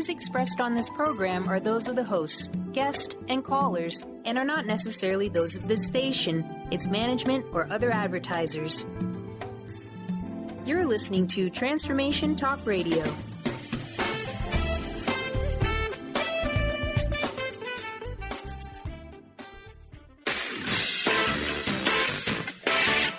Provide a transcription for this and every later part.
views expressed on this program are those of the hosts, guests, and callers, and are not necessarily those of this station, its management, or other advertisers. You're listening to Transformation Talk Radio.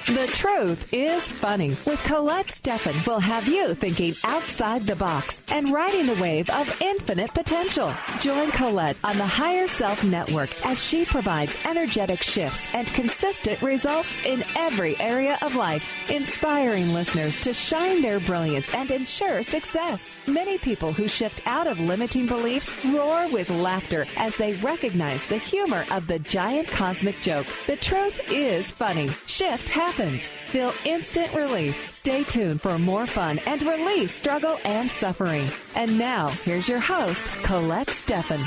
The Truth is Funny with Colette Stefan will have you thinking outside the box and riding the wave of infinite potential. Join Colette on the Higher Self Network as she provides energetic shifts and consistent results in every area of life, inspiring listeners to shine their brilliance and ensure success. Many people who shift out of limiting beliefs roar with laughter as they recognize the humor of the giant cosmic joke. The truth is funny. Shift happens. Feel instant relief. Stay tuned for more fun and release struggle and suffering. And now, here's your host, Colette Stefan.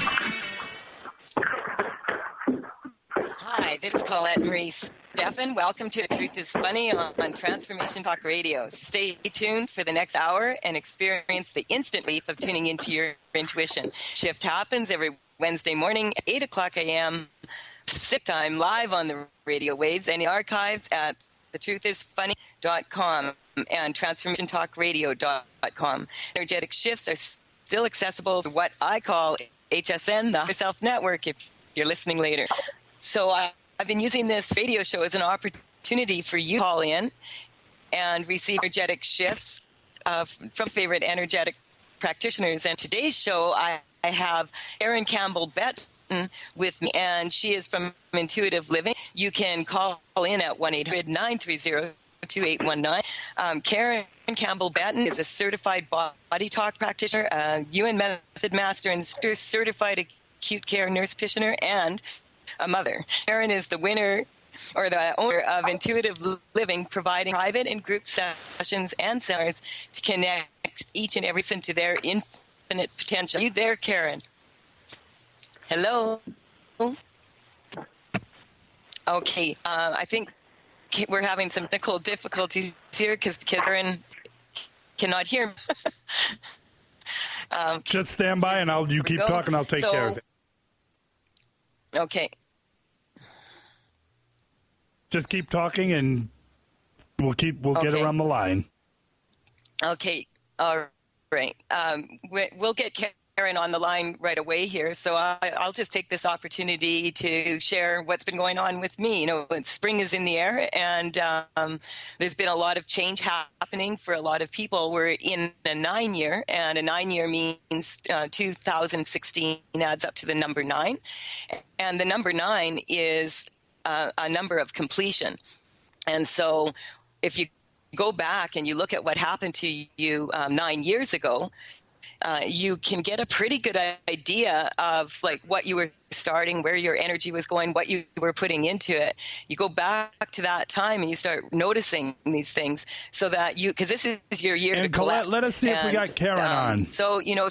Hi, this is Colette Marie Stefan. Welcome to The Truth is Funny on Transformation Talk Radio. Stay tuned for the next hour and experience the instant relief of tuning into your intuition. Shift happens every Wednesday morning at 8 o'clock a.m. Pacific time, live on the radio waves and the archives at thetruthисfunny.com and transformationtalkradio.com. Energetic shifts are still accessible to what I call HSN, the Higher Self Network, if you're listening later. So I've been using this radio show as an opportunity for you to call in and receive energetic shifts from favorite energetic practitioners. And today's show, I have Karen Campbell Be with me, and she is from Intuitive Living. You can call in at 1-800-930-2819. Karen Campbell Be is a certified body talk practitioner, UN method master, and certified acute care nurse practitioner, and a mother. Karen is the winner or the owner of Intuitive Living, providing private and group sessions and seminars to connect each and every person to their infinite potential. Are you there, Karen? Hello? Okay, I think we're having some technical difficulties here because Karen cannot hear me. Just stand by and you keep talking, I'll take care of it. Okay. Just keep talking and we'll get her on the line. Okay, all right. We'll get Karen on the line right away here, so I'll just take this opportunity to share what's been going on with me. You know, spring is in the air, and there's been a lot of change happening for a lot of people. We're in a 9-year, and a 9-year means 2016 adds up to the number 9, and the number 9 is a number of completion. And so if you go back and you look at what happened to you 9 years ago, you can get a pretty good idea of like what you were starting, where your energy was going, what you were putting into it. You go back to that time and you start noticing these things so that because this is your year to collect. And Colette, let us see if we got Karen on. So, you know,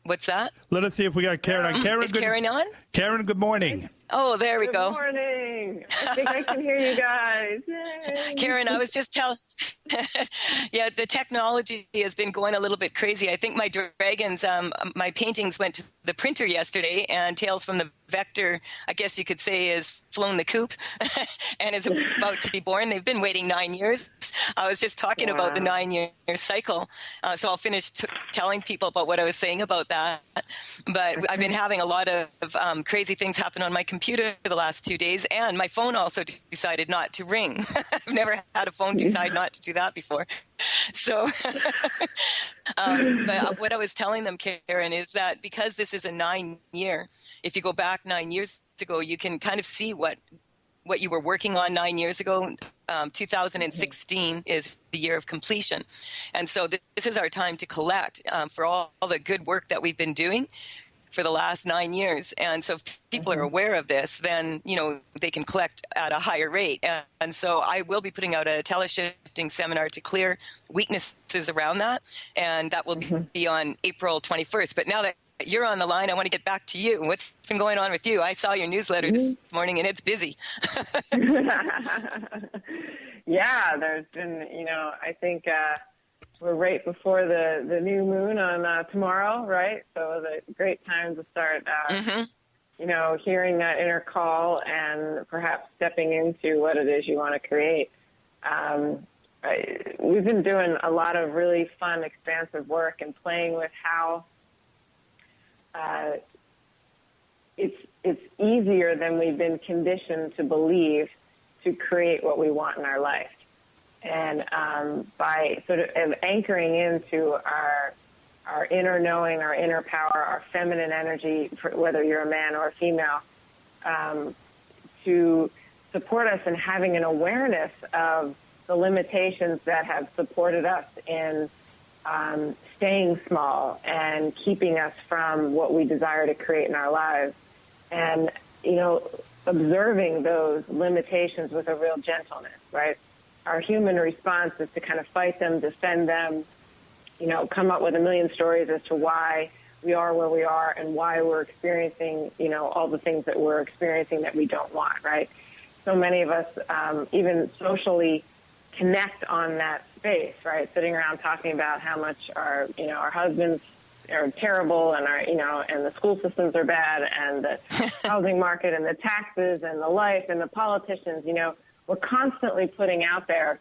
what's that? Let us see if we got Karen on. Is Karen on? Karen, good morning. Oh, there we go. Good morning. I think I can hear you guys. Yay. Karen, I was just telling, the technology has been going a little bit crazy. I think my dragons, my paintings went to the printer yesterday, and Tales from the Vector, I guess you could say, is flown the coop and is about to be born. They've been waiting 9 years. I was just talking about the 9-year cycle, so I'll finish telling people about what I was saying about that. But I've been having a lot of crazy things happen on my computer the last 2 days, and my phone also decided not to ring. I've never had a phone decide not to do that before. So but what I was telling them, Karen, is that because this is a 9-year, if you go back 9 years ago, you can kind of see what you were working on 9 years ago. 2016 is the year of completion. And so this is our time to collect for all the good work that we've been doing for the last 9 years. And so if people are aware of this, then, you know, they can collect at a higher rate. And so I will be putting out a teleshifting seminar to clear weaknesses around that. And that will be on April 21st. But now that you're on the line, I want to get back to you. What's been going on with you? I saw your newsletter this morning, and it's busy. Yeah, there's been, you know, I think we're right before the new moon on tomorrow, right? So the great time to start, hearing that inner call and perhaps stepping into what it is you want to create. We've been doing a lot of really fun, expansive work and playing with how it's easier than we've been conditioned to believe to create what we want in our life. And by sort of anchoring into our inner knowing, our inner power, our feminine energy, whether you're a man or a female, to support us in having an awareness of the limitations that have supported us in staying small and keeping us from what we desire to create in our lives. And, observing those limitations with a real gentleness, right? Our human response is to kind of fight them, defend them, come up with a million stories as to why we are where we are and why we're experiencing, all the things that we're experiencing that we don't want, right? So many of us, even socially, connect on that space, right? Sitting around talking about how much our husbands are terrible and and the school systems are bad and the housing market and the taxes and the life and the politicians, we're constantly putting out there,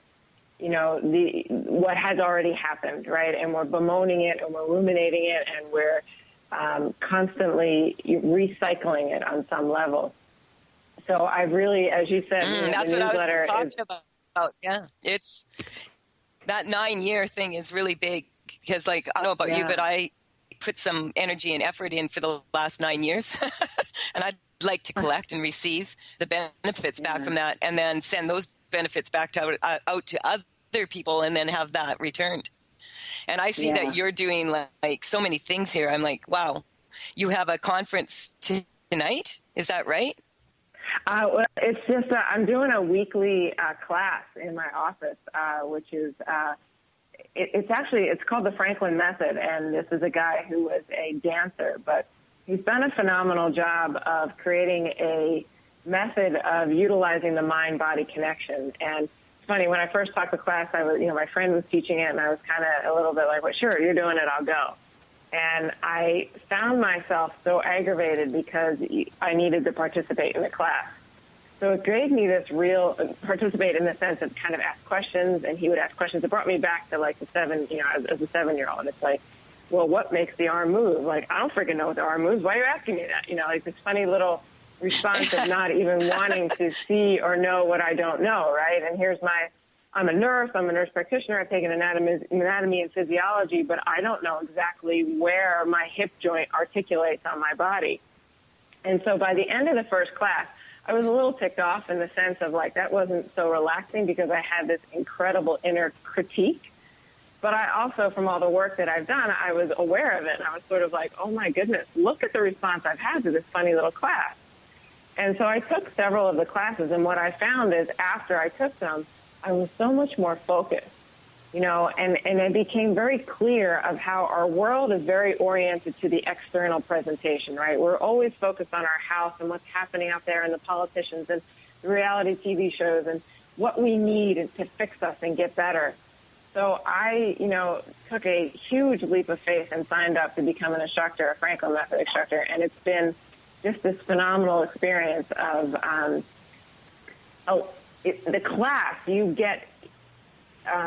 what has already happened, right? And we're bemoaning it and we're ruminating it and we're constantly recycling it on some level. So I really, as you said, that's the what newsletter I was talking about. Yeah, it's that 9-year thing is really big because, I don't know about you, but I put some energy and effort in for the last 9 years, and I'd like to collect and receive the benefits back from that, and then send those benefits back out to other people, and then have that returned. And I see that you're doing like so many things here. I'm like, wow, you have a conference tonight? Is that right? Well, it's just I'm doing a weekly class in my office, which is it's called the Franklin Method, and this is a guy who was a dancer, but he's done a phenomenal job of creating a method of utilizing the mind-body connection. And it's funny, when I first taught the class, I was, my friend was teaching it, and I was kind of a little bit like, well, sure, you're doing it, I'll go. And I found myself so aggravated because I needed to participate in the class. So it gave me this real participate in the sense of kind of ask questions, and he would ask questions. It brought me back to as a 7-year-old. It's like, well, what makes the arm move? Like, I don't freaking know what the arm moves. Why are you asking me that? This funny little response of not even wanting to see or know what I don't know, right? And I'm a nurse practitioner. I've taken anatomy and physiology, but I don't know exactly where my hip joint articulates on my body. And so by the end of the first class, I was a little ticked off in the sense of that wasn't so relaxing because I had this incredible inner critique. But I also, from all the work that I've done, I was aware of it. And I was sort of like, oh my goodness, look at the response I've had to this funny little class. And so I took several of the classes, and what I found is after I took them, I was so much more focused, and it became very clear of how our world is very oriented to the external presentation, right? We're always focused on our house and what's happening out there and the politicians and the reality TV shows and what we need to fix us and get better. So I, took a huge leap of faith and signed up to become an instructor, a Franklin Method instructor, and it's been just this phenomenal experience of the class. You get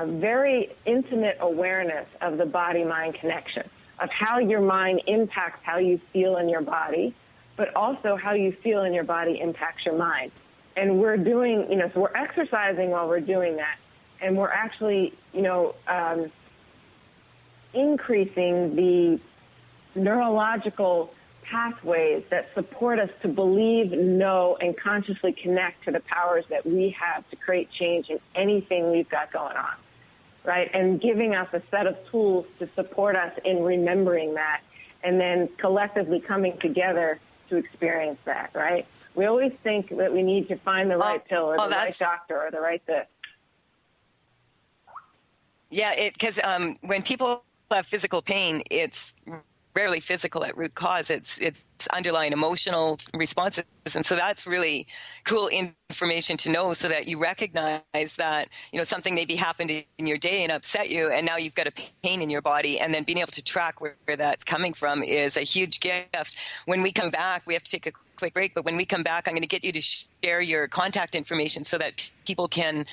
very intimate awareness of the body-mind connection, of how your mind impacts how you feel in your body, but also how you feel in your body impacts your mind. And we're doing, so we're exercising while we're doing that, and we're actually, increasing the neurological pathways that support us to believe, know, and consciously connect to the powers that we have to create change in anything we've got going on, right? And giving us a set of tools to support us in remembering that and then collectively coming together to experience that, right? We always think that we need to find the right pill or the right doctor or the right this. Yeah, because when people have physical pain, it's rarely physical at root cause. It's underlying emotional responses. And so that's really cool information to know, so that you recognize that, something maybe happened in your day and upset you, and now you've got a pain in your body, and then being able to track where that's coming from is a huge gift. When we come back, we have to take a quick break, but when we come back, I'm going to get you to share your contact information so that people can,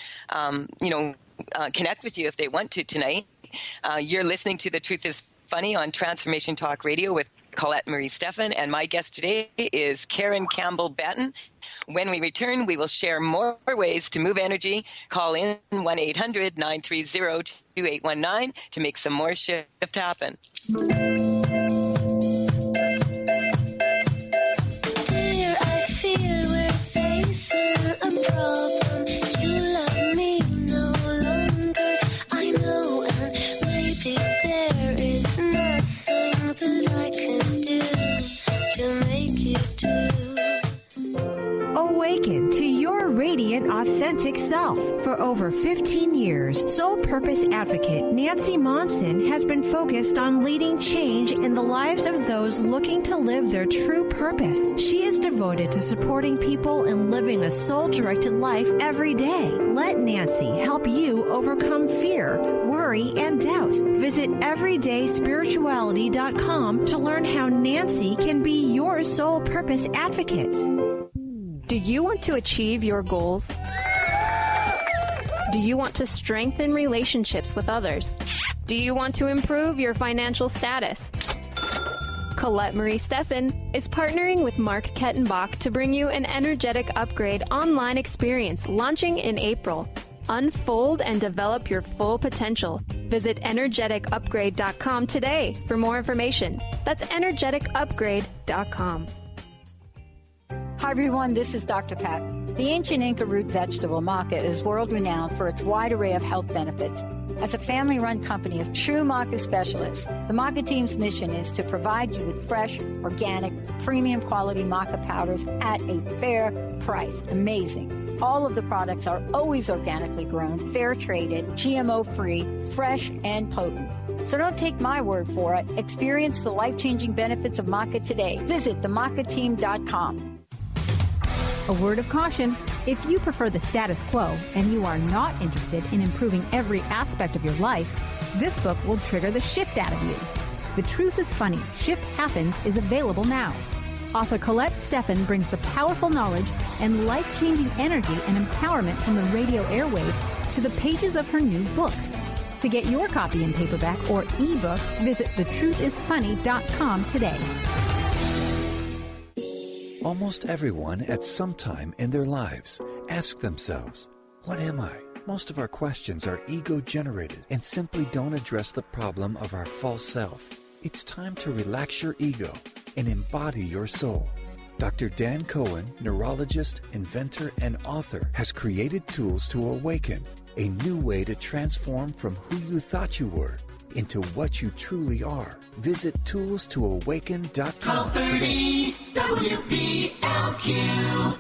connect with you if they want to tonight. You're listening to The Truth is Funny on Transformation Talk Radio with Colette Marie Stefan, and my guest today is Karen Campbell Be. When we return, we will share more ways to move energy. Call in 1-800-930-2819 to make some more shift happen. Dear, I fear we're facing a problem. You love me no longer, I know, and maybe there is nothing that I can do to make you do. Awaken to your radiant, authentic self. For over 15 years, soul purpose advocate Nancy Monson has been focused on leading change in the lives of those looking to live their true purpose. She is devoted to supporting people in living a soul-directed life every day. Let Nancy help you overcome fear, worry, and doubt. Visit everydayspirituality.com to learn how Nancy can be your soul purpose advocate. Do you want to achieve your goals? Do you want to strengthen relationships with others? Do you want to improve your financial status? Colette Marie Stefan is partnering with Mark Kettenbach to bring you an energetic upgrade online experience launching in April. Unfold and develop your full potential. Visit energeticupgrade.com today for more information. That's energeticupgrade.com. Hi everyone, this is Dr. Pat. The ancient Inca root vegetable maca is world-renowned for its wide array of health benefits. As a family-run company of true maca specialists, the maca team's mission is to provide you with fresh, organic, premium quality maca powders at a fair price. Amazing. All of the products are always organically grown, fair-traded, GMO-free, fresh, and potent. So don't take my word for it. Experience the life-changing benefits of maca today. Visit themacateam.com. A word of caution: if you prefer the status quo and you are not interested in improving every aspect of your life, this book will trigger the shift out of you. The Truth is Funny, Shift Happens is available now. Author Colette Stefan brings the powerful knowledge and life-changing energy and empowerment from the radio airwaves to the pages of her new book. To get your copy in paperback or ebook, visit thetruthisfunny.com today. Almost everyone at some time in their lives ask themselves, what am I? Most of our questions are ego-generated and simply don't address the problem of our false self. It's time to relax your ego and embody your soul. Dr. Dan Cohen, neurologist, inventor, and author, has created tools to awaken, a new way to transform from who you thought you were into what you truly are. Visit toolstoawaken.com. 1230 WBLQ.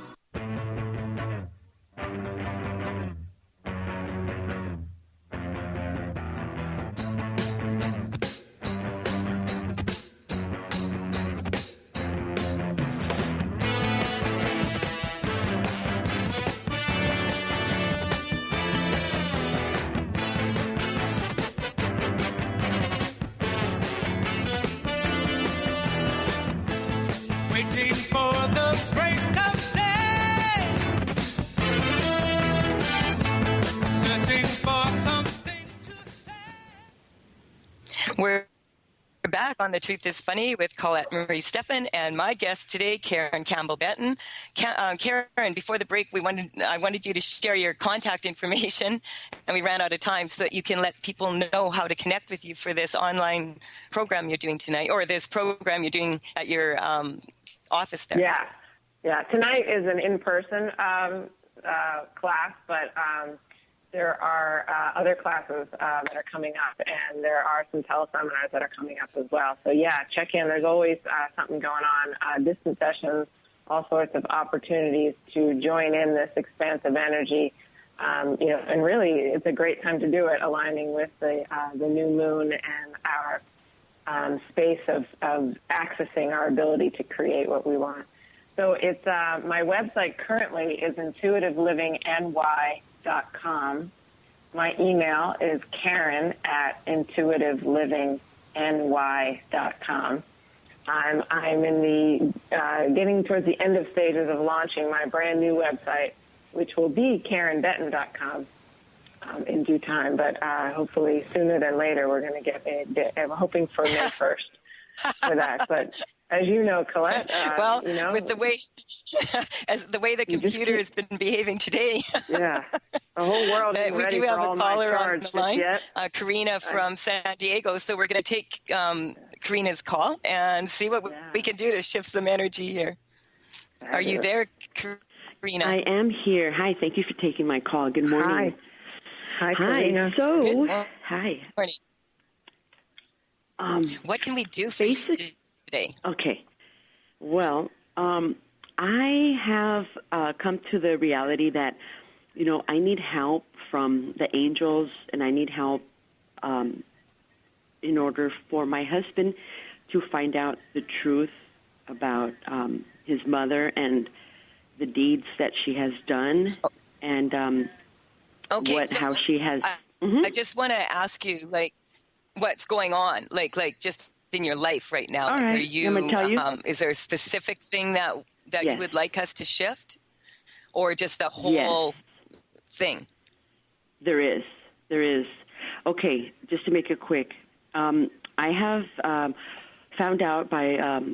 Waiting for the break of day, searching for something to say. We're back on The Truth is Funny with Colette Marie Stefan and my guest today, Karen Campbell Be. Karen, before the break, I wanted you to share your contact information, and we ran out of time, so that you can let people know how to connect with you for this online program you're doing tonight, or this program you're doing at your office there. Yeah. Tonight is an in-person class, but there are other classes that are coming up, and there are some teleseminars that are coming up as well. So, check in. There's always something going on, distant sessions, all sorts of opportunities to join in this expansive energy. And really, it's a great time to do it, aligning with the new moon and our space of accessing our ability to create what we want. So it's my website currently is intuitivelivingy.com. My email is Karen@intuitivelivingy.com. I'm in the getting towards the end of stages of launching my brand new website, which will be KarenBetton.com in due time. But hopefully sooner than later, we're going to get it. I'm hoping for May 1st for that. But as you know, Colette, with the way the computer has been behaving today, yeah, the whole world is we ready do for have all a caller my on the line, Karina from San Diego. So we're going to take Karina's call and see what we can do to shift some energy here. Are you there, Karina? I am here. Hi, thank you for taking my call. Good morning. Hi, Karina. So, hi. Morning. What can we do for you today? Okay. Well, I have come to the reality that, I need help from the angels, and I need help in order for my husband to find out the truth about his mother and the deeds that she has done, and how she has. I just want to ask you, what's going on, just in your life right now? All right. Are you, I'm gonna tell you. Is there a specific thing that Yes. you would like us to shift, or just the whole thing? There is. Okay, just to make it quick, I have found out by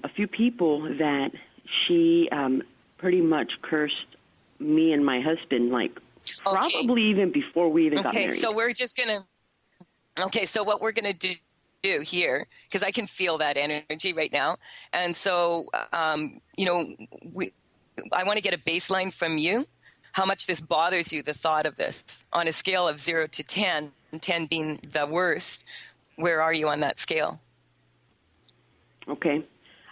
a few people that she pretty much cursed me and my husband, probably even before we even got married. Okay, so we're just going to... Okay, so what we're going to do here, because I can feel that energy right now, and so, I want to get a baseline from you, how much this bothers you, the thought of this, on a scale of 0 to 10, 10 being the worst. Where are you on that scale? Okay.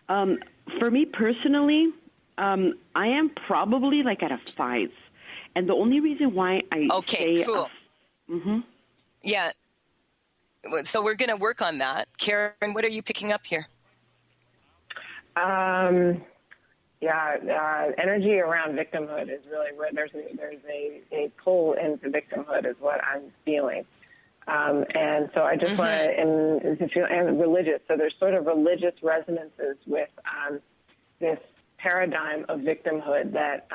For me personally, I am probably at a 5. And the only reason why I say... Cool. Yeah. So we're going to work on that. Karen, what are you picking up here? Energy around victimhood is really where there's a pull into victimhood is what I'm feeling. And so I just want to feel, and religious. So there's sort of religious resonances with this paradigm of victimhood that,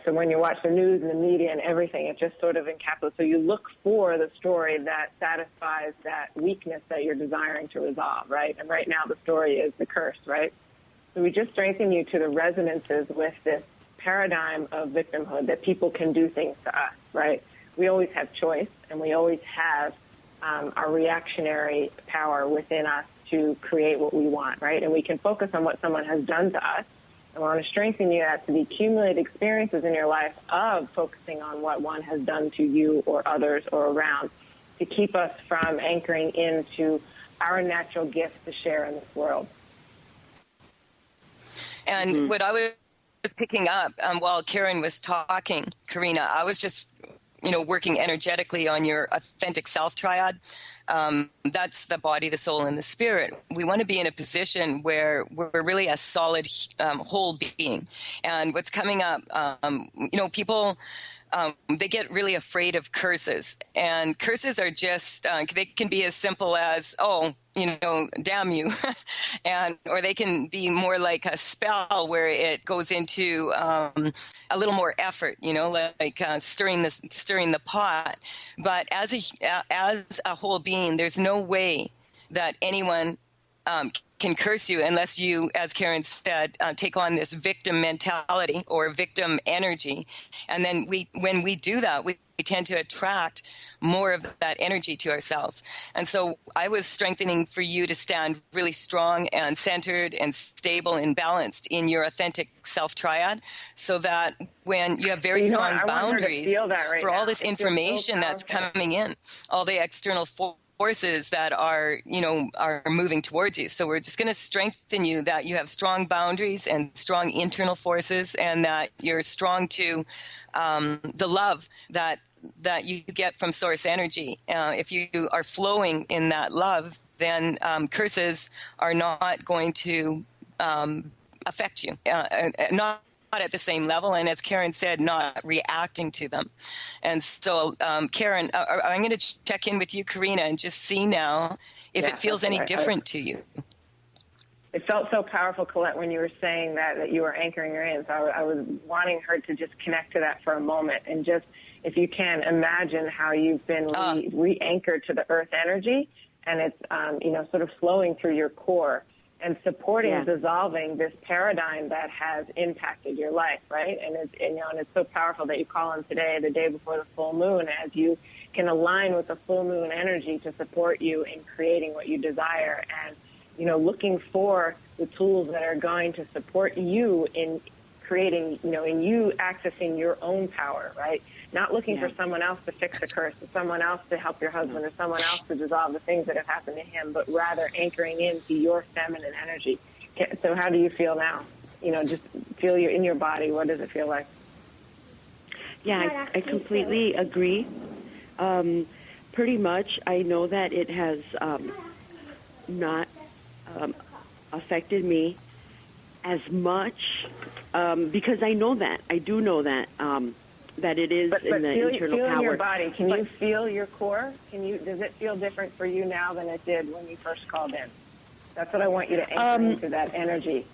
so when you watch the news and the media and everything, it just sort of encapsulates. So you look for the story that satisfies that weakness that you're desiring to resolve, right? And right now the story is the curse, right? So we just strengthen you to the resonances with this paradigm of victimhood, that people can do things to us, right? We always have choice, and we always have our reactionary power within us to create what we want, right? And we can focus on what someone has done to us, and we want to strengthen you to the accumulated experiences in your life of focusing on what one has done to you or others or around, to keep us from anchoring into our natural gifts to share in this world. And what I was picking up while Karen was talking, Karina, I was just, working energetically on your authentic self triad. That's the body, the soul, and the spirit. We want to be in a position where we're really a solid whole being. And what's coming up, people... they get really afraid of curses, and curses are just they can be as simple as damn you, or they can be more like a spell where it goes into a little more effort, stirring the pot. But as a whole being, there's no way that anyone can curse you unless you, as Karen said, take on this victim mentality or victim energy. And then when we do that, we tend to attract more of that energy to ourselves. And so I was strengthening for you to stand really strong and centered and stable and balanced in your authentic self-triad, so that when you have very strong boundaries for all this information that's coming in, all the external forces that are moving towards you. So we're just going to strengthen you that you have strong boundaries and strong internal forces, and that you're strong to the love that you get from source energy. If you are flowing in that love, then curses are not going to affect you, not at the same level, and as Karen said, not reacting to them. And so, Karen, I'm going to check in with you, Karina, and just see now if it feels any different to you. It felt so powerful, Colette, when you were saying that you were anchoring her in. So I was wanting her to just connect to that for a moment and just, if you can, imagine how you've been re-anchored to the earth energy, and it's, sort of flowing through your core and supporting, dissolving this paradigm that has impacted your life, right? And it's so powerful that you call on today, the day before the full moon, as you can align with the full moon energy to support you in creating what you desire, and looking for the tools that are going to support you in creating, in you accessing your own power, right? Not looking for someone else to fix the curse, or someone else to help your husband, or someone else to dissolve the things that have happened to him, but rather anchoring into your feminine energy. So how do you feel now? Just feel in your body. What does it feel like? Yeah, I completely agree. Pretty much, I know that it has not affected me as much because I know that. I do know that that it is in the internal power. Feel in your body. Can you feel your core? Does it feel different for you now than it did when you first called in? That's what I want you to anchor into, that energy,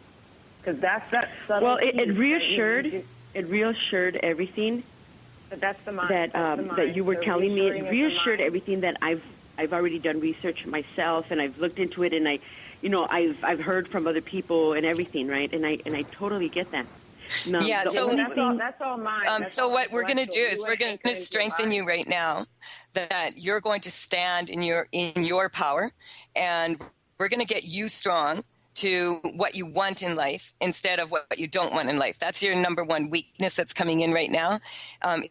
because that's that subtle. Well, it reassured. It reassured everything. But that's the mind. That you were telling me. It reassured everything that I've already done research myself, and I've looked into it, and I've heard from other people and everything, right? And I totally get that. No, so that's all mine. So what we're going to do is we're going to strengthen you right now, that you're going to stand in your power, and we're going to get you strong to what you want in life instead of what you don't want in life. That's your number one weakness that's coming in right now.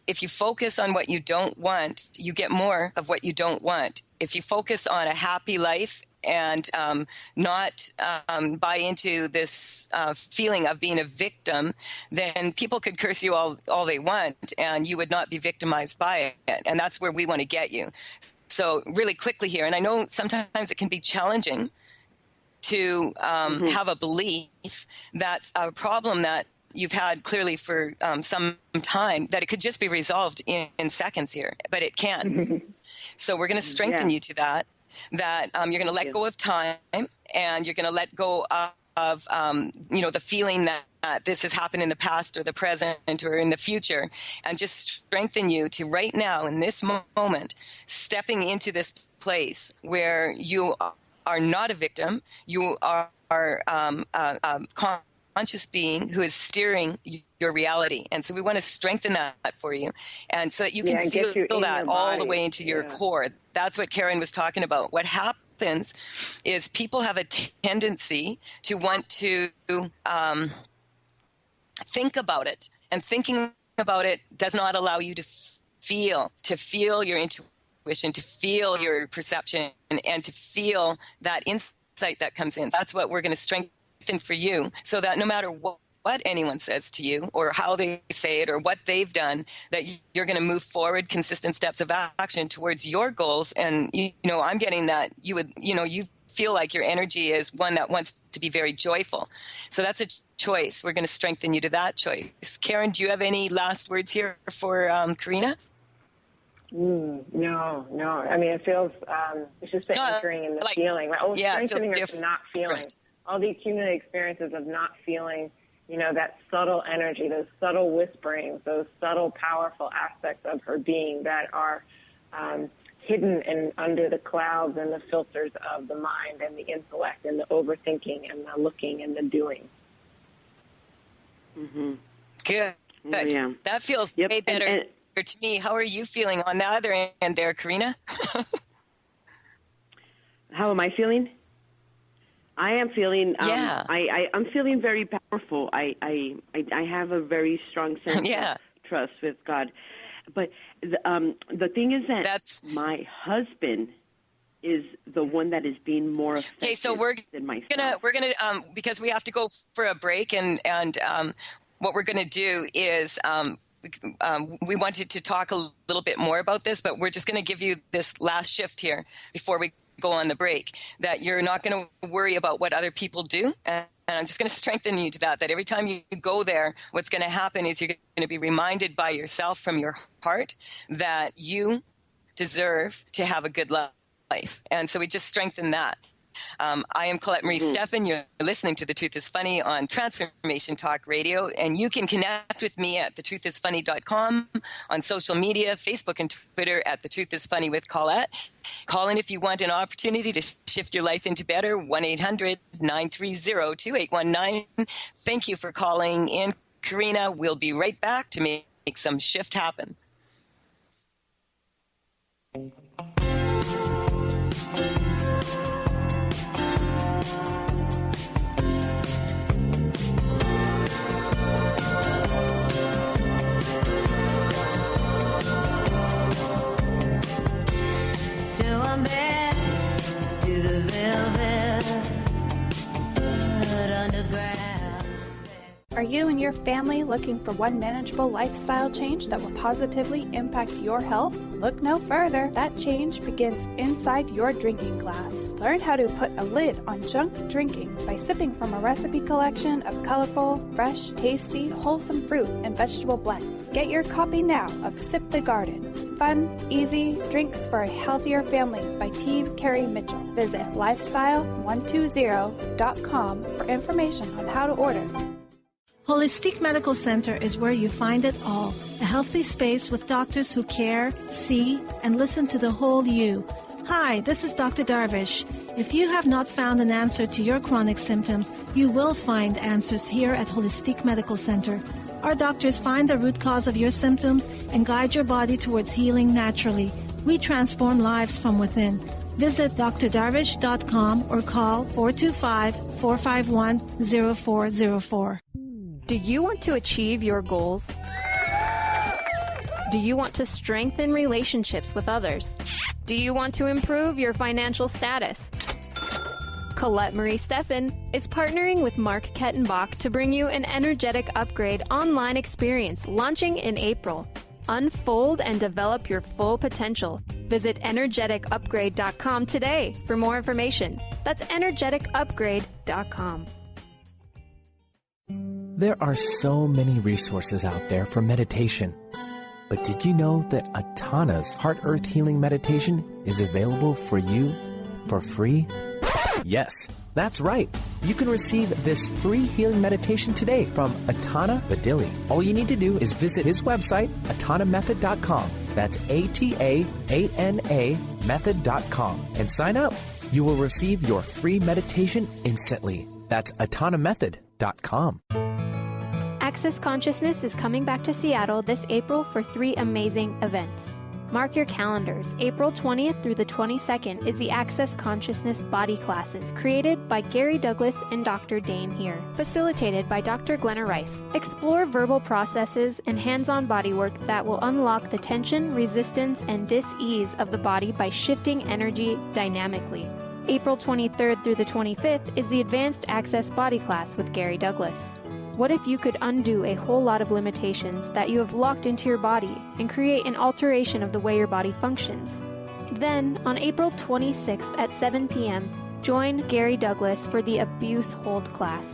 If you focus on what you don't want, you get more of what you don't want. If you focus on a happy life and not buy into this feeling of being a victim, then people could curse you all they want, and you would not be victimized by it. And that's where we want to get you. So really quickly here, and I know sometimes it can be challenging to have a belief that's a problem that you've had clearly for some time, that it could just be resolved in seconds here, but it can't. So we're going to strengthen you to that you're going to let go of time, and you're going to let go of the feeling that this has happened in the past or the present or in the future, and just strengthen you to right now in this moment, stepping into this place where you are not a victim. You are a conscious being who is steering your reality. And so we want to strengthen that for you. And so that you can feel that all the way into your core. That's what Karen was talking about. What happens is people have a tendency to want to think about it. And thinking about it does not allow you to feel your intuition, to feel your perception, and to feel that insight that comes in. That's what we're going to strengthen for you, so that no matter what anyone says to you or how they say it or what they've done, that you're going to move forward consistent steps of action towards your goals. And, I'm getting that you feel like your energy is one that wants to be very joyful. So that's a choice. We're going to strengthen you to that choice. Karen, do you have any last words here for Karina? No. I mean, it feels, it's just the anchoring and the feeling. Strengthening her to not feeling. All the accumulated experiences of not feeling, that subtle energy, those subtle whisperings, those subtle, powerful aspects of her being that are hidden and under the clouds and the filters of the mind and the intellect and the overthinking and the looking and the doing. Mm-hmm. Good. Yeah. That feels way better to me. How are you feeling on the other end there, Karina? How am I feeling? I am feeling. I'm feeling very powerful. I have a very strong sense of trust with God. But the thing is that my husband is the one that is being more effective than myself. We're gonna because we have to go for a break, and what we're gonna do is we wanted to talk a little bit more about this, but we're just gonna give you this last shift here before we go on the break, that you're not going to worry about what other people do. And I'm just going to strengthen you to that every time you go there, what's going to happen is you're going to be reminded by yourself from your heart that you deserve to have a good life. And so we just strengthen that. I am Colette Marie Stefan. You're listening to The Truth is Funny on Transformation Talk Radio, and you can connect with me at thetruthисfunny.com, on social media, Facebook and Twitter at The Truth is Funny with Colette. Call in if you want an opportunity to shift your life into better, 1-800-930-2819. Thank you for calling in, Karina. We'll be right back to make some shift happen. So I'm back to the velvet underground. Are you and your family looking for one manageable lifestyle change that will positively impact your health? Look no further. That change begins inside your drinking glass. Learn how to put a lid on junk drinking by sipping from a recipe collection of colorful, fresh, tasty, wholesome fruit and vegetable blends. Get your copy now of Sip the Garden. Fun, easy drinks for a healthier family by T. Carey Mitchell. Visit lifestyle120.com for information on how to order. Holistic Medical Center is where you find it all. A healthy space with doctors who care, see, and listen to the whole you. Hi, this is Dr. Darvish. If you have not found an answer to your chronic symptoms, you will find answers here at Holistic Medical Center. Our doctors find the root cause of your symptoms and guide your body towards healing naturally. We transform lives from within. Visit drdarvish.com or call 425-451-0404. Do you want to achieve your goals? Do you want to strengthen relationships with others? Do you want to improve your financial status? Colette Marie Stefan is partnering with Mark Kettenbach to bring you an energetic upgrade online experience launching in April. Unfold and develop your full potential. Visit energeticupgrade.com today for more information. That's energeticupgrade.com. There are so many resources out there for meditation. But did you know that Atana's Heart Earth Healing Meditation is available for you for free? Yes, that's right. You can receive this free healing meditation today from Atana Badili. All you need to do is visit his website, atanamethod.com. That's ATAANA method.com and sign up. You will receive your free meditation instantly. That's atanamethod.com. Access Consciousness is coming back to Seattle this April for 3 amazing events. Mark your calendars. April 20th through the 22nd is the Access Consciousness Body Classes, created by Gary Douglas and Dr. Dame here, facilitated by Dr. Glenna Rice. Explore verbal processes and hands-on bodywork that will unlock the tension, resistance, and dis-ease of the body by shifting energy dynamically. April 23rd through the 25th is the Advanced Access Body Class with Gary Douglas. What if you could undo a whole lot of limitations that you have locked into your body and create an alteration of the way your body functions? Then, on April 26th at 7 p.m., join Gary Douglas for the Abuse Hold class.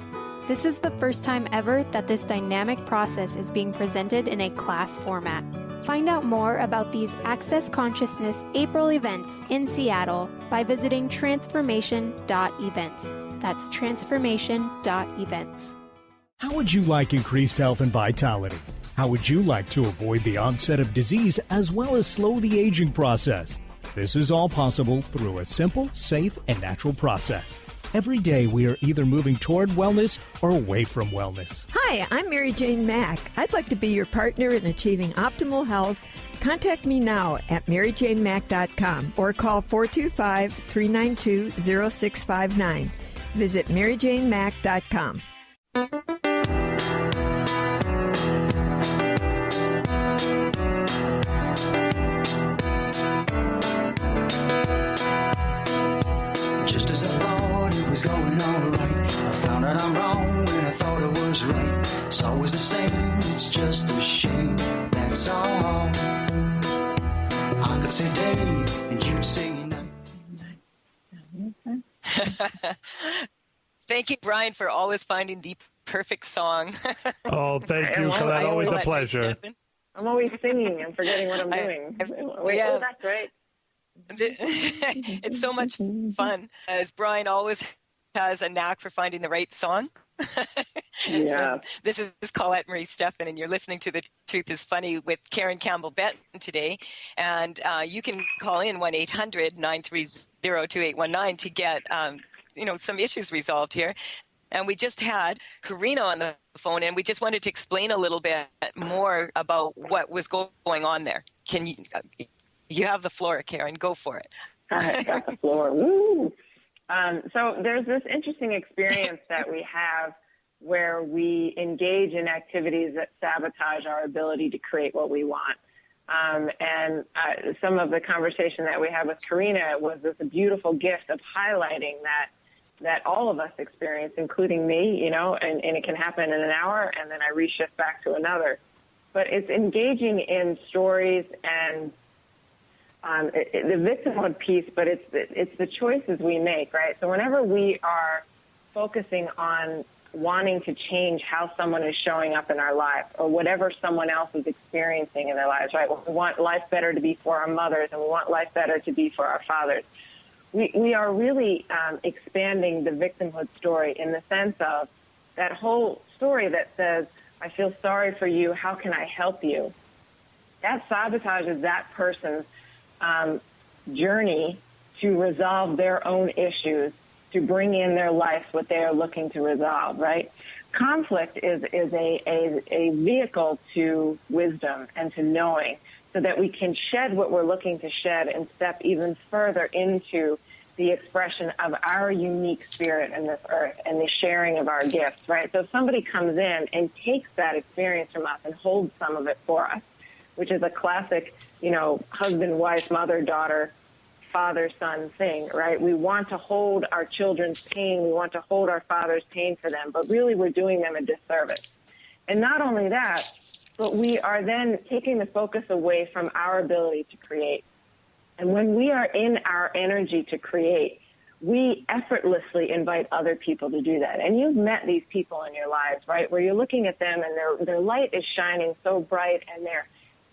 This is the first time ever that this dynamic process is being presented in a class format. Find out more about these Access Consciousness April events in Seattle by visiting transformation.events. That's transformation.events. How would you like increased health and vitality? How would you like to avoid the onset of disease as well as slow the aging process? This is all possible through a simple, safe, and natural process. Every day we are either moving toward wellness or away from wellness. Hi, I'm Mary Jane Mack. I'd like to be your partner in achieving optimal health. Contact me now at maryjanemack.com or call 425-392-0659. Visit maryjanemack.com. Just as I thought it was going all right, I found out I'm wrong when I thought I was right. It's always the same, it's just a shame, that's all. I could say day and you'd say night. Thank you, Brian, for always finding the perfect song. Oh, thank you, Colette. Always a pleasure. I'm always singing and forgetting what I'm doing. Oh, that's great. It's so much fun, as Brian always has a knack for finding the right song. Yeah. This is Colette Marie Stefan, and you're listening to The Truth is Funny with Karen Campbell Be today. And you can call in 1-800-930-2819 to get some issues resolved here. And we just had Karina on the phone, and we just wanted to explain a little bit more about what was going on there. Can you have the floor, Karen? Go for it. I got the floor. Woo! So there's this interesting experience that we have where we engage in activities that sabotage our ability to create what we want. And some of the conversation that we had with Karina was this beautiful gift of highlighting that all of us experience, including me, and it can happen in an hour, and then I reshift back to another. But it's engaging in stories and the victimhood piece, but it's the choices we make, right? So whenever we are focusing on wanting to change how someone is showing up in our life or whatever someone else is experiencing in their lives, right? We want life better to be for our mothers, and we want life better to be for our fathers. We are really expanding the victimhood story in the sense of that whole story that says, I feel sorry for you, how can I help you? That sabotages that person's journey to resolve their own issues, to bring in their life what they are looking to resolve, right? Conflict is a vehicle to wisdom and to knowing, so that we can shed what we're looking to shed and step even further into the expression of our unique spirit in this earth and the sharing of our gifts, right? So if somebody comes in and takes that experience from us and holds some of it for us, which is a classic, husband, wife, mother, daughter, father, son thing, right? We want to hold our children's pain. We want to hold our father's pain for them, but really we're doing them a disservice. And not only that, but we are then taking the focus away from our ability to create. And when we are in our energy to create, we effortlessly invite other people to do that. And you've met these people in your lives, right, where you're looking at them and their light is shining so bright and they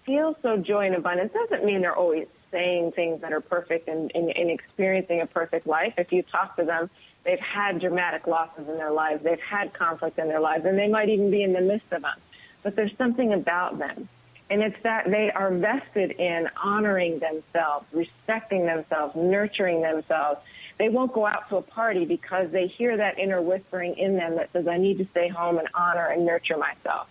feel so joy and abundance. Doesn't mean they're always saying things that are perfect and experiencing a perfect life. If you talk to them, they've had dramatic losses in their lives. They've had conflict in their lives, and they might even be in the midst of them. But there's something about them. And it's that they are vested in honoring themselves, respecting themselves, nurturing themselves. They won't go out to a party because they hear that inner whispering in them that says, I need to stay home and honor and nurture myself,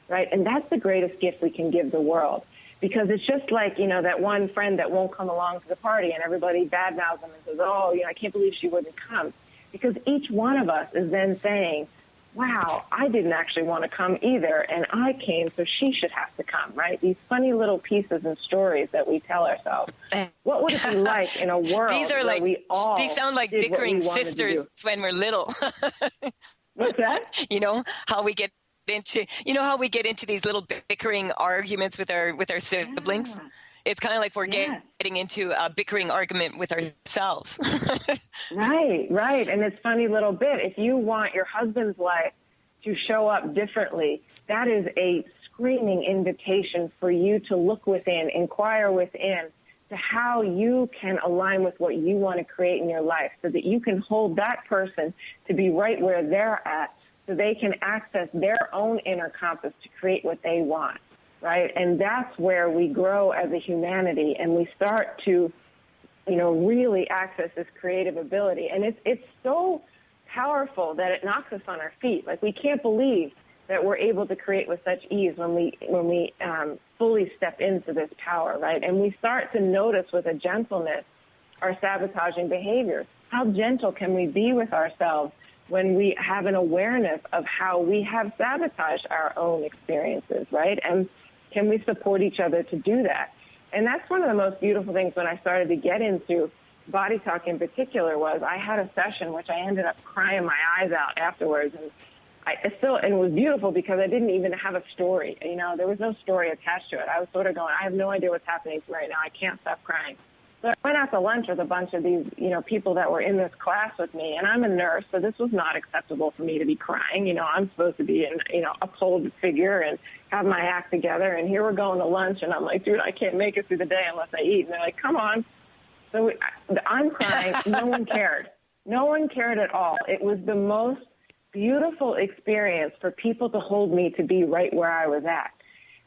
right? And that's the greatest gift we can give the world, because it's just like, that one friend that won't come along to the party and everybody badmouths them and says, I can't believe she wouldn't come. Because each one of us is then saying, wow, I didn't actually want to come either, and I came, so she should have to come, right? These funny little pieces and stories that we tell ourselves. What would it be like in a world where we all they sound like bickering sisters when we're little. What's that? How we get into these little bickering arguments with our siblings. Yeah. It's kind of like we're getting into a bickering argument with ourselves. Right. And this funny little bit, if you want your husband's life to show up differently, that is a screaming invitation for you to look within, inquire within, to how you can align with what you want to create in your life, so that you can hold that person to be right where they're at, so they can access their own inner compass to create what they want. Right? And that's where we grow as a humanity, and we start to, really access this creative ability. And it's so powerful that it knocks us on our feet. Like, we can't believe that we're able to create with such ease when we fully step into this power, right? And we start to notice with a gentleness our sabotaging behaviors. How gentle can we be with ourselves when we have an awareness of how we have sabotaged our own experiences, right? And can we support each other to do that? And that's one of the most beautiful things when I started to get into body talk in particular was I had a session which I ended up crying my eyes out afterwards. And it was beautiful because I didn't even have a story. There was no story attached to it. I was sort of going, I have no idea what's happening to me right now. I can't stop crying. So I went out to lunch with a bunch of these, people that were in this class with me, and I'm a nurse, so this was not acceptable for me to be crying. I'm supposed to be uphold figure and have my act together, and here we're going to lunch, and I'm like, dude, I can't make it through the day unless I eat. And they're like, come on. So I'm crying. No one cared. No one cared at all. It was the most beautiful experience for people to hold me to be right where I was at.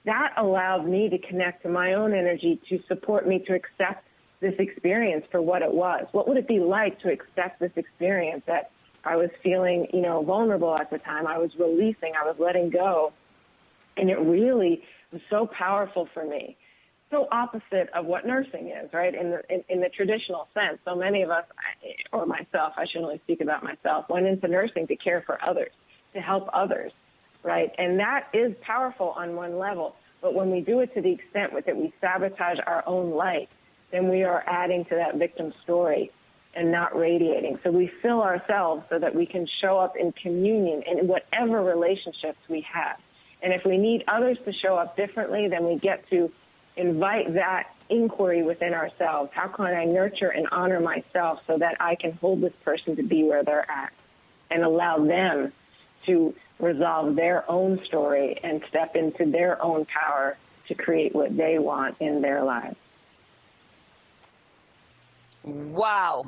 That allowed me to connect to my own energy, to support me to accept this experience for what it was. What would it be like to accept this experience that I was feeling, vulnerable at the time? I was releasing, I was letting go. And it really was so powerful for me. So opposite of what nursing is, right? In the traditional sense. So many of us, or myself, I shouldn't only speak about myself, went into nursing to care for others, to help others, right? And that is powerful on one level. But when we do it to the extent with it, we sabotage our own light, then we are adding to that victim story and not radiating. So we fill ourselves so that we can show up in communion in whatever relationships we have. And if we need others to show up differently, then we get to invite that inquiry within ourselves. How can I nurture and honor myself so that I can hold this person to be where they're at and allow them to resolve their own story and step into their own power to create what they want in their lives. Wow.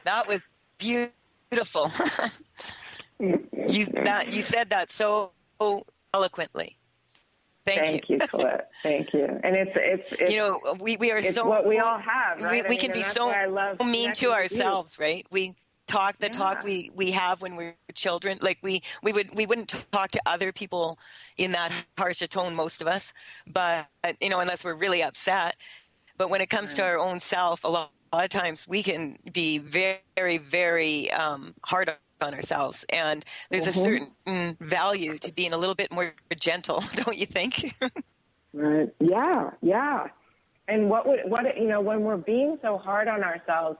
That was beautiful. You said that so eloquently. Thank you, Colette. Thank you. And it's we are it's so what we all have, right? We can be so mean to ourselves, right? We talk we have when we're children. Like we wouldn't talk to other people in that harsh a tone, most of us, but unless we're really upset. But when it comes to our own self, a lot of times we can be very, very hard on ourselves, and there's a certain value to being a little bit more gentle, don't you think? Right. Yeah. And when we're being so hard on ourselves,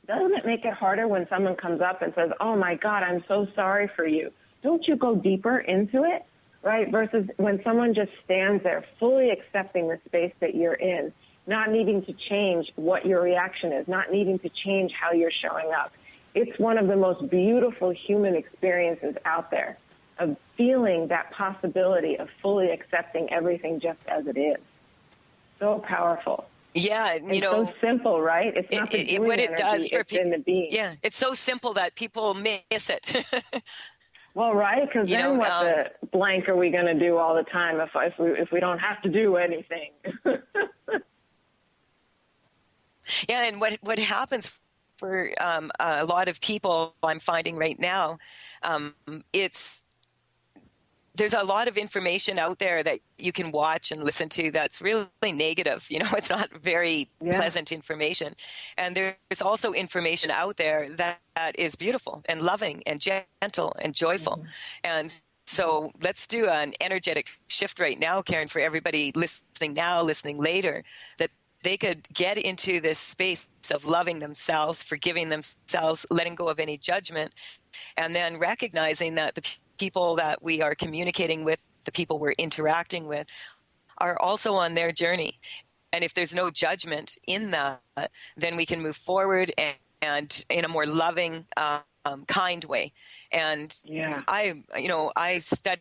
doesn't it make it harder when someone comes up and says, "Oh my God, I'm so sorry for you"? Don't you go deeper into it, right? Versus when someone just stands there fully accepting the space that you're in, not needing to change what your reaction is, not needing to change how you're showing up. It's one of the most beautiful human experiences out there, of feeling that possibility of fully accepting everything just as it is. So powerful. Yeah, it's so simple, right? It's not the doing what it energy, does for it's in the being. Yeah, it's so simple that people miss it. Well, right, because then what the blank are we going to do all the time if we don't have to do anything? Yeah, and what happens for a lot of people, I'm finding right now, there's a lot of information out there that you can watch and listen to that's really negative. It's not very pleasant information. And there's also information out there that is beautiful and loving and gentle and joyful. Mm-hmm. And so let's do an energetic shift right now, Karen, for everybody listening now, listening later, that they could get into this space of loving themselves, forgiving themselves, letting go of any judgment, and then recognizing that the people that we are communicating with, the people we're interacting with, are also on their journey. And if there's no judgment in that, then we can move forward and in a more loving, kind way. And I studied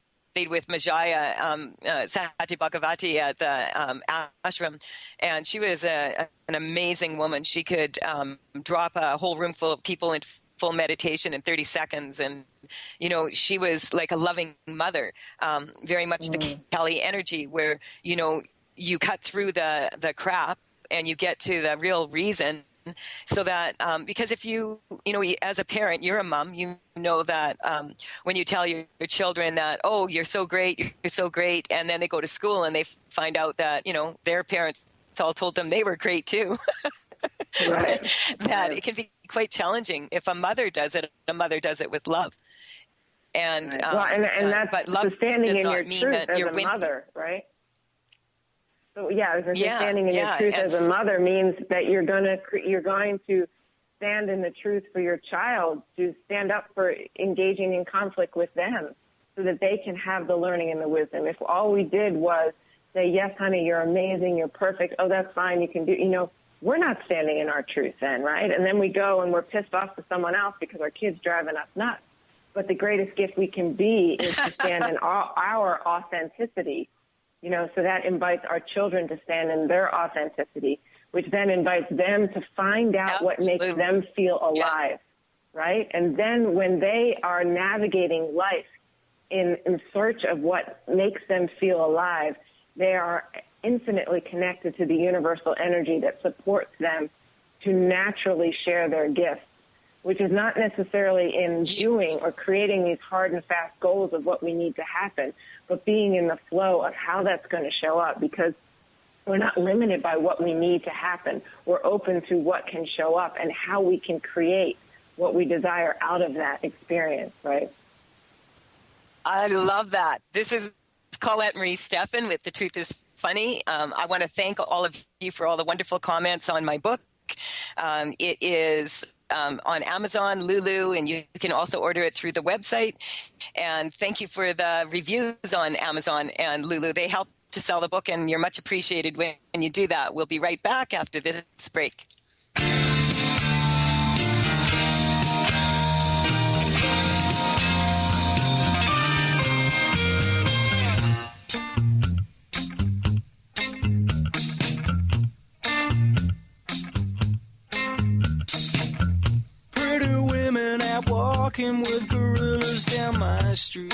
with Majaya Sati Bhagavati at the ashram, and she was an amazing woman. She could drop a whole room full of people into full meditation in 30 seconds, and she was like a loving mother, very much the Kali energy, where you cut through the crap and you get to the real reason. So that because if you as a parent, you're a mom, you know that when you tell your children that, oh, you're so great, and then they go to school and they find out that their parents all told them they were great too. Right. That it can be quite challenging. If a mother does it, a mother does it with love. And that's but love standing in your mean truth as you're a mother, right? So standing in your truth as a mother means that you're going to stand in the truth for your child, to stand up for engaging in conflict with them, so that they can have the learning and the wisdom. If all we did was say, "Yes, honey, you're amazing, you're perfect. Oh, that's fine, you can do." we're not standing in our truth then, right? And then we go and we're pissed off to someone else because our kid's driving us nuts. But the greatest gift we can be is to stand in our authenticity, you know, so that invites our children to stand in their authenticity, which then invites them to find out what makes them feel alive, right? And then when they are navigating life in search of what makes them feel alive, they are infinitely connected to the universal energy that supports them to naturally share their gifts, which is not necessarily in doing or creating these hard and fast goals of what we need to happen, but being in the flow of how that's going to show up, because we're not limited by what we need to happen. We're open to what can show up and how we can create what we desire out of that experience, right? I love that. This is Colette Marie Stefan with The Truth is Funny. I want to thank all of you for all the wonderful comments on my book. It is on Amazon, Lulu, and you can also order it through the website. And thank you for the reviews on Amazon and Lulu. They help to sell the book, and you're much appreciated when you do that. We'll be right back after this break. Pretty women out walking with gorillas down my street.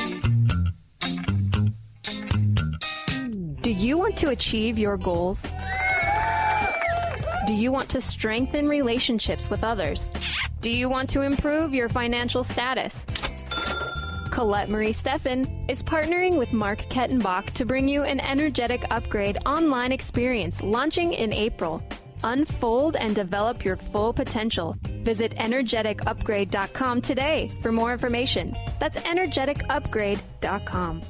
Do you want to achieve your goals? Do you want to strengthen relationships with others? Do you want to improve your financial status? Colette Marie Stefan is partnering with Mark Kettenbach to bring you an energetic upgrade online experience launching in April. Unfold and develop your full potential. Visit energeticupgrade.com today for more information. That's energeticupgrade.com.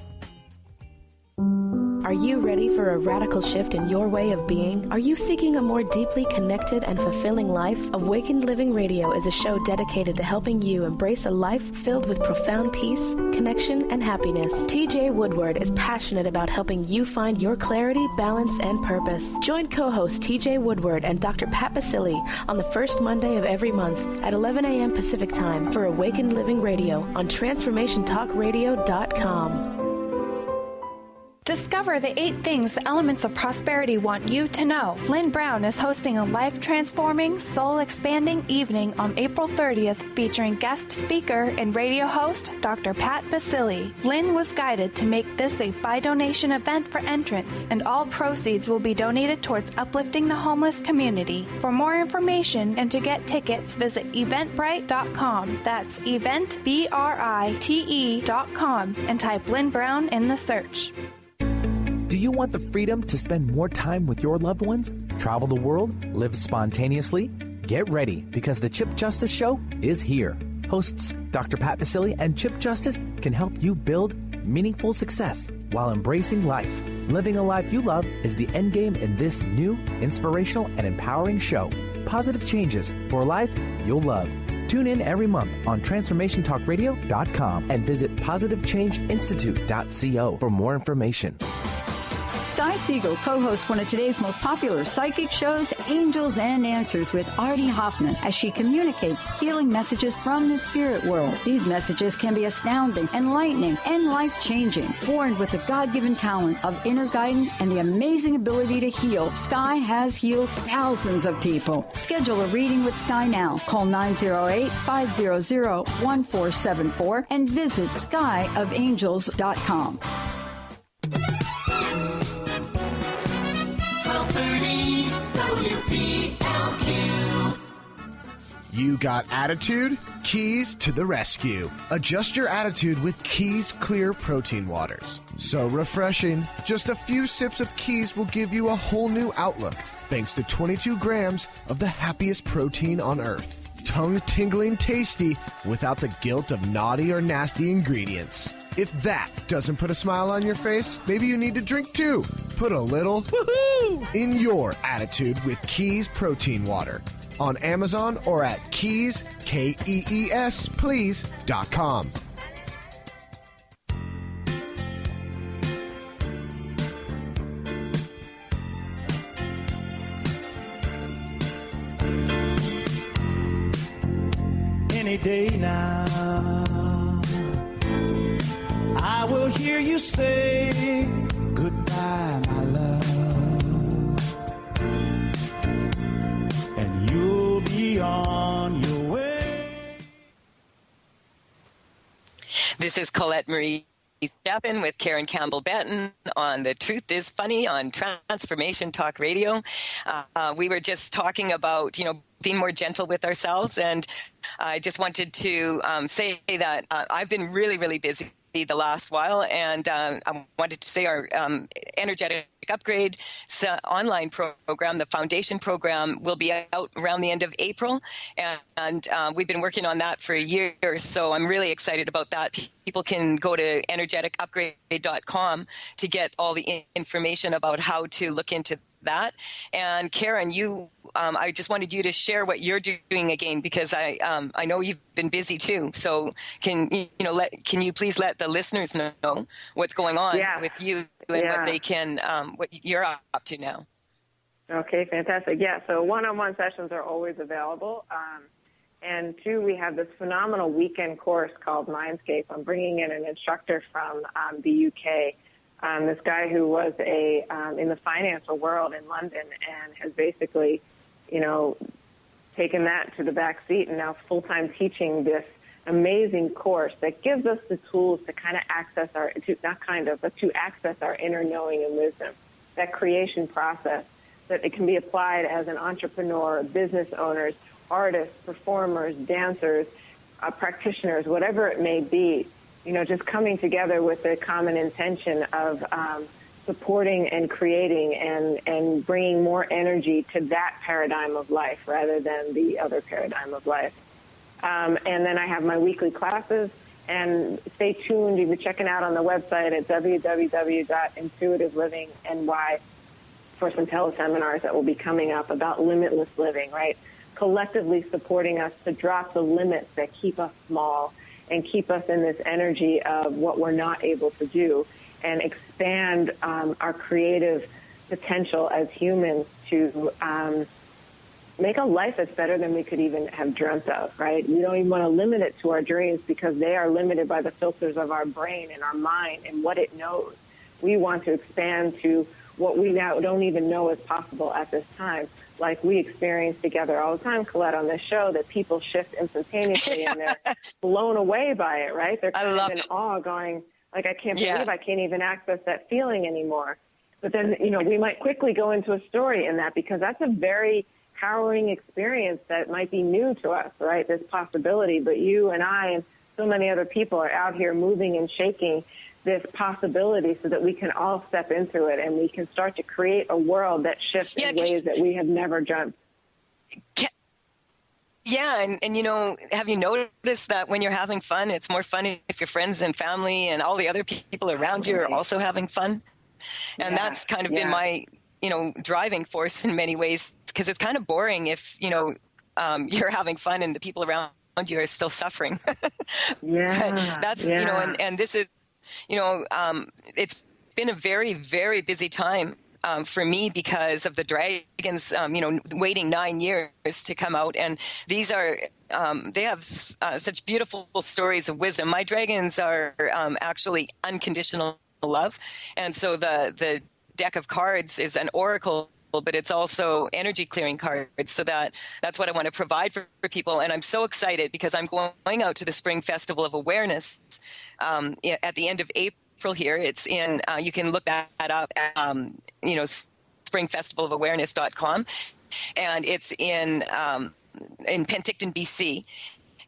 Are you ready for a radical shift in your way of being? Are you seeking a more deeply connected and fulfilling life? Awakened Living Radio is a show dedicated to helping you embrace a life filled with profound peace, connection, and happiness. TJ Woodward is passionate about helping you find your clarity, balance, and purpose. Join co-host TJ Woodward and Dr. Pat Basili on the first Monday of every month at 11 a.m. Pacific Time for Awakened Living Radio on TransformationTalkRadio.com. Discover the 8 things the elements of prosperity want you to know. Lynn Brown is hosting a life-transforming, soul-expanding evening on April 30th featuring guest speaker and radio host Dr. Pat Basili. Lynn was guided to make this a by-donation event for entrants, and all proceeds will be donated towards uplifting the homeless community. For more information and to get tickets, visit eventbrite.com. That's eventbrite.com and type Lynn Brown in the search. Do you want the freedom to spend more time with your loved ones? Travel the world? Live spontaneously? Get ready, because the Chip Justice Show is here. Hosts Dr. Pat Basili and Chip Justice can help you build meaningful success while embracing life. Living a life you love is the end game in this new, inspirational, and empowering show. Positive changes for a life you'll love. Tune in every month on TransformationTalkRadio.com and visit PositiveChangeInstitute.co for more information. Sky Siegel co-hosts one of today's most popular psychic shows, Angels and Answers, with Artie Hoffman, as she communicates healing messages from the spirit world. These messages can be astounding, enlightening, and life-changing. Born with the God-given talent of inner guidance and the amazing ability to heal, Sky has healed thousands of people. Schedule a reading with Sky now. Call 908-500-1474 and visit skyofangels.com. You got attitude? Keys to the rescue. Adjust your attitude with Keys Clear Protein Waters. So refreshing. Just a few sips of Keys will give you a whole new outlook, thanks to 22 grams of the happiest protein on earth. Tongue-tingling tasty without the guilt of naughty or nasty ingredients. If that doesn't put a smile on your face, maybe you need to drink too. Put a little woohoo in your attitude with Keys Protein Water. On Amazon or at Keys, Kees, please.com. day now. I will hear you say goodbye, my love, and you'll be on your way. This is Colette Marie Stefan with Karen Campbell Be on The Truth is Funny on Transformation Talk Radio. We were just talking about, being more gentle with ourselves, and I just wanted to say that I've been really, really busy the last while, and I wanted to say our energetic upgrade online program, the foundation program, will be out around the end of April, and we've been working on that for a year, so I'm really excited about that. People can go to energeticupgrade.com to get all the information about how to look into that. And Karen, I just wanted you to share what you're doing again, because I know you've been busy too. So can you please let the listeners know what's going on with you and what they can, what you're up to now? Okay, fantastic. Yeah, so one-on-one sessions are always available. And two, we have this phenomenal weekend course called Mindscape. I'm bringing in an instructor from the UK. This guy who was in the financial world in London and has basically, taken that to the back seat and now full-time teaching this amazing course that gives us the tools to kind of access to access our inner knowing and wisdom, that creation process, that it can be applied as an entrepreneur, business owners, artists, performers, dancers, practitioners, whatever it may be. Just coming together with the common intention of supporting and creating and bringing more energy to that paradigm of life rather than the other paradigm of life. And then I have my weekly classes, and stay tuned. You can check it out on the website at www.intuitiveliving.ny for some teleseminars that will be coming up about limitless living, right? Collectively supporting us to drop the limits that keep us small and keep us in this energy of what we're not able to do, and expand our creative potential as humans to make a life that's better than we could even have dreamt of, right? We don't even want to limit it to our dreams because they are limited by the filters of our brain and our mind and what it knows. We want to expand to what we now don't even know is possible at this time. Like we experience together all the time, Colette, on this show, that people shift instantaneously and they're blown away by it, right? They're kind of in awe going, like, I can't believe I can't even access that feeling anymore. But then, we might quickly go into a story in that because that's a very harrowing experience that might be new to us, right? This possibility, but you and I and so many other people are out here moving and shaking this possibility so that we can all step into it and we can start to create a world that shifts in ways that we have never dreamt. Yeah, and have you noticed that when you're having fun, it's more fun if your friends and family and all the other people around you are also having fun? And that's kind of been my, driving force in many ways, because it's kind of boring if, you're having fun and the people around you are still suffering. That's, and this is, it's been a very, very busy time for me because of the dragons, waiting 9 years to come out. And these are, they have such beautiful stories of wisdom. My dragons are actually unconditional love. And so the deck of cards is an oracle, but it's also energy clearing cards. So that's what I want to provide for people. And I'm so excited because I'm going out to the Spring Festival of Awareness at the end of April here. It's in, you can look that up at, springfestivalofAwareness.com. And it's in Penticton, BC.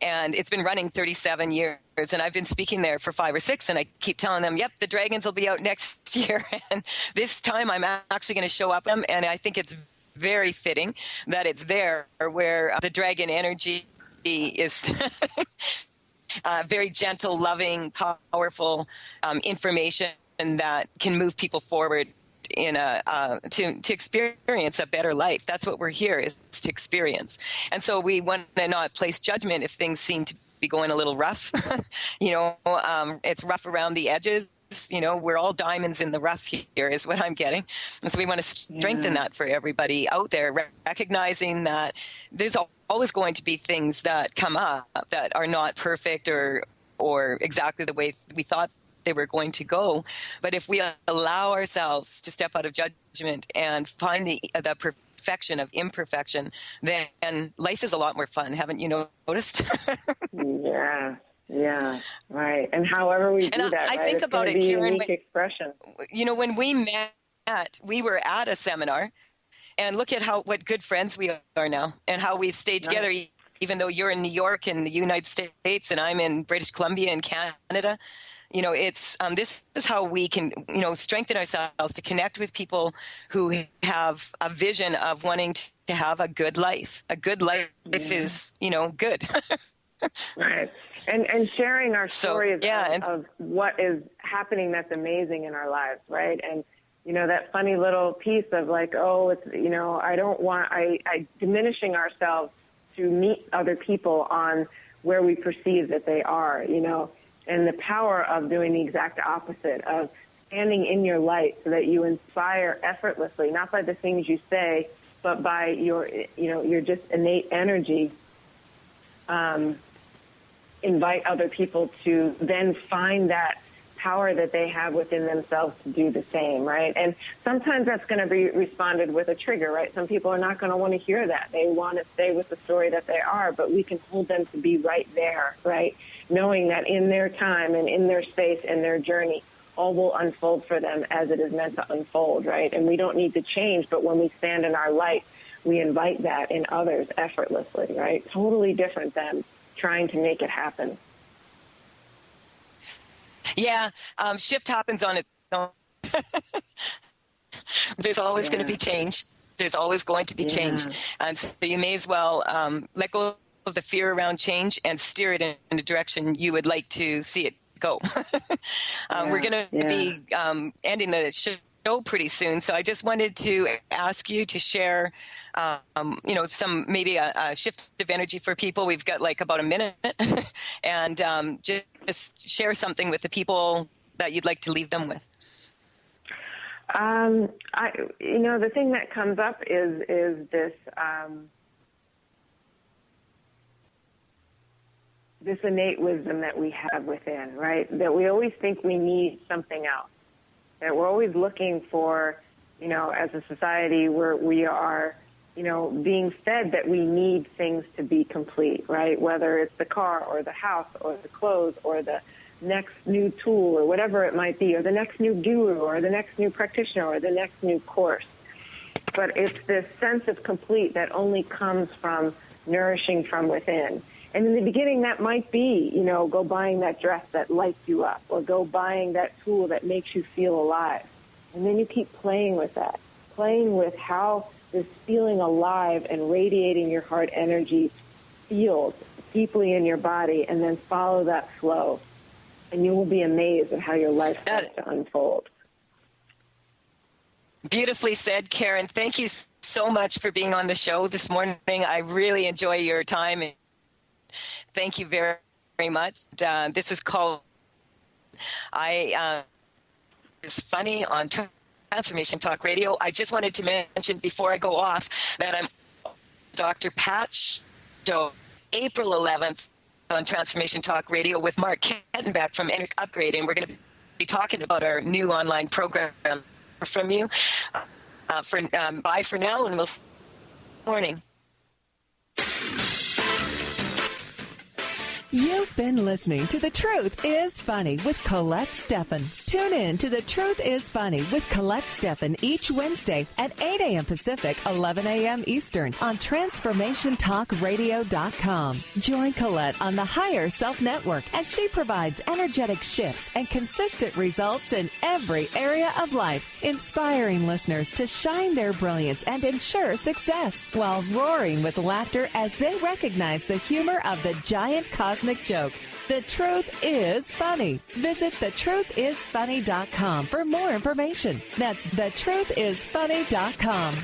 And it's been running 37 years, and I've been speaking there for 5 or 6, and I keep telling them, yep, the dragons will be out next year. And this time I'm actually going to show up, and I think it's very fitting that it's there where the dragon energy is very gentle, loving, powerful information that can move people forward in to experience a better life. That's what we're here, is to experience. And so we want to not place judgment if things seem to be going a little rough. It's rough around the edges. We're all diamonds in the rough here is what I'm getting. And so we want to strengthen that for everybody out there, recognizing that there's always going to be things that come up that are not perfect or exactly the way we thought they were going to go. But if we allow ourselves to step out of judgment and find the perfection of imperfection, then life is a lot more fun. Haven't you noticed? Yeah, right. And however we do that, I right? think It's about gonna it, be Karen. Unique expression. When we met, we were at a seminar, and look at what good friends we are now, and how we've stayed together. Even though you're in New York and the United States, and I'm in British Columbia and Canada, it's this is how we can strengthen ourselves to connect with people who have a vision of wanting to have a good life. A good life is good. Right. And sharing our stories of what is happening that's amazing in our lives, right? And that funny little piece of like, it's I don't want I diminishing ourselves to meet other people on where we perceive that they are, and the power of doing the exact opposite, of standing in your light so that you inspire effortlessly, not by the things you say, but by your just innate energy. Invite other people to then find that power that they have within themselves to do the same, right? And sometimes that's going to be responded with a trigger, right? Some people are not going to want to hear that. They want to stay with the story that they are, but we can hold them to be right there, right? Knowing that in their time and in their space and their journey, all will unfold for them as it is meant to unfold, right? And we don't need to change, but when we stand in our light, we invite that in others effortlessly, right? Totally different than trying to make it happen. Yeah, shift happens on its own. There's always going to be change. There's always going to be change. And so you may as well let go of the fear around change and steer it in the direction you would like to see it go. We're going to be ending the show pretty soon. So I just wanted to ask you to share some maybe a shift of energy for people. We've got like about a minute, and just share something with the people that you'd like to leave them with. The thing that comes up is this this innate wisdom that we have within, right? That we always think we need something else. That we're always looking for, as a society where we are, being fed that we need things to be complete, right? Whether it's the car or the house or the clothes or the next new tool or whatever it might be, or the next new guru or the next new practitioner or the next new course. But it's this sense of complete that only comes from nourishing from within. And in the beginning, that might be, go buying that dress that lights you up, or go buying that tool that makes you feel alive. And then you keep playing with that, playing with how this feeling alive and radiating your heart energy feels deeply in your body, and then follow that flow. And you will be amazed at how your life starts to unfold. Beautifully said, Karen. Thank you so much for being on the show this morning. I really enjoy your time. Thank you very, very much. This is called It's Funny on Transformation Talk Radio. I just wanted to mention before I go off that I'm Dr. Pat's show April 11th on Transformation Talk Radio with Mark Kettenbach from Energy Upgrade, and we're going to be talking about our new online program from you. Bye for now, and we'll see you morning. You've been listening to The Truth is Funny with Colette Stefan. Tune in to The Truth is Funny with Colette Stefan each Wednesday at 8 a.m. Pacific, 11 a.m. Eastern on TransformationTalkRadio.com. Join Colette on the Higher Self Network as she provides energetic shifts and consistent results in every area of life, inspiring listeners to shine their brilliance and ensure success while roaring with laughter as they recognize the humor of the giant cosmic joke. The Truth is Funny. Visit thetruthisfunny.com for more information. That's thetruthisfunny.com.